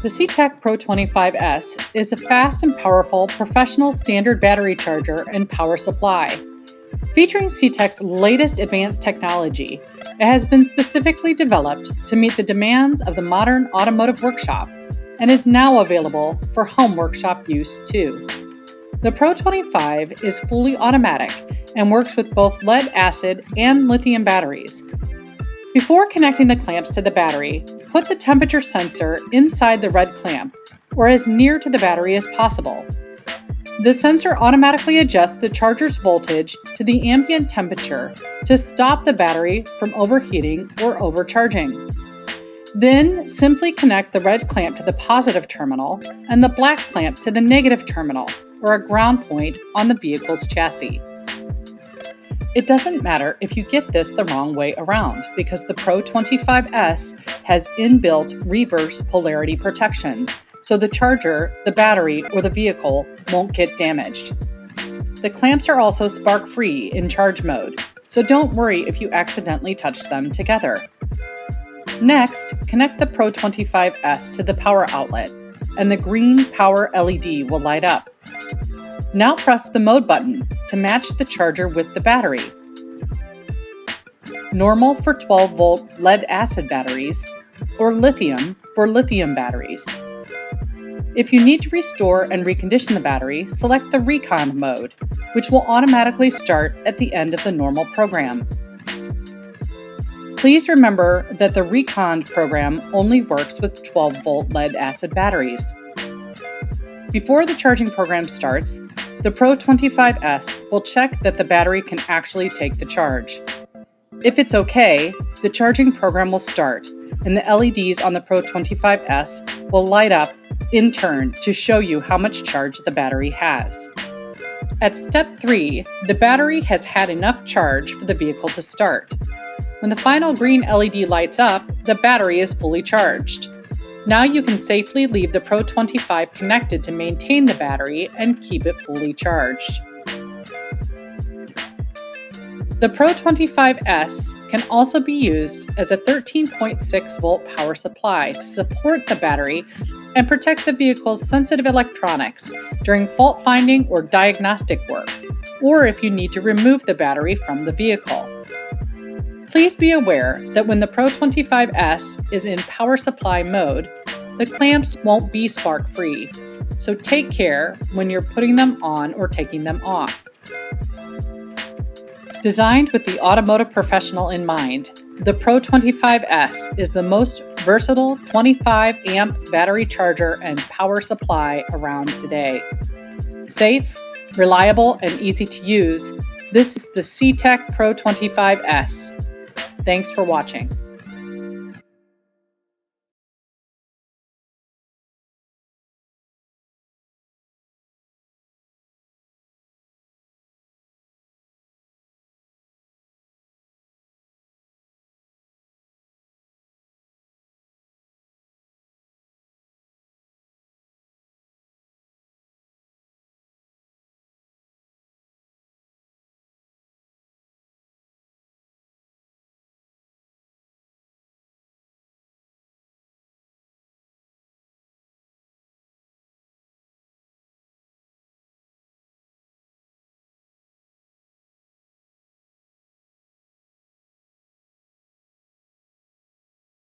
The CTEC PRO25S is a fast and powerful professional standard battery charger and power supply. Featuring CTEC's latest advanced technology, it has been specifically developed to meet the demands of the modern automotive workshop and is now available for home workshop use too. The PRO25 is fully automatic and works with both lead-acid and lithium batteries. Before connecting the clamps to the battery, put the temperature sensor inside the red clamp or as near to the battery as possible. The sensor automatically adjusts the charger's voltage to the ambient temperature to stop the battery from overheating or overcharging. Then simply connect the red clamp to the positive terminal and the black clamp to the negative terminal or a ground point on the vehicle's chassis. It doesn't matter if you get this the wrong way around because the PRO25S has inbuilt reverse polarity protection, so the charger, the battery, or the vehicle won't get damaged. The clamps are also spark-free in charge mode, so don't worry if you accidentally touch them together. Next, connect the PRO25S to the power outlet, and the green power LED will light up. Now press the mode button to match the charger with the battery. Normal for 12-volt lead-acid batteries, or lithium for lithium batteries. If you need to restore and recondition the battery, select the Recon mode, which will automatically start at the end of the normal program. Please remember that the Recon program only works with 12-volt lead-acid batteries. Before the charging program starts, the PRO25S will check that the battery can actually take the charge. If it's okay, the charging program will start, and the LEDs on the PRO25S will light up in turn to show you how much charge the battery has. At step 3, the battery has had enough charge for the vehicle to start. When the final green LED lights up, the battery is fully charged. Now you can safely leave the PRO25 connected to maintain the battery and keep it fully charged. The PRO25S can also be used as a 13.6 volt power supply to support the battery and protect the vehicle's sensitive electronics during fault finding or diagnostic work, or if you need to remove the battery from the vehicle. Please be aware that when the PRO25S is in power supply mode, the clamps won't be spark-free, so take care when you're putting them on or taking them off. Designed with the automotive professional in mind, the PRO25S is the most versatile 25-amp battery charger and power supply around today. Safe, reliable, and easy to use, this is the CTEC PRO25S. Thanks for watching.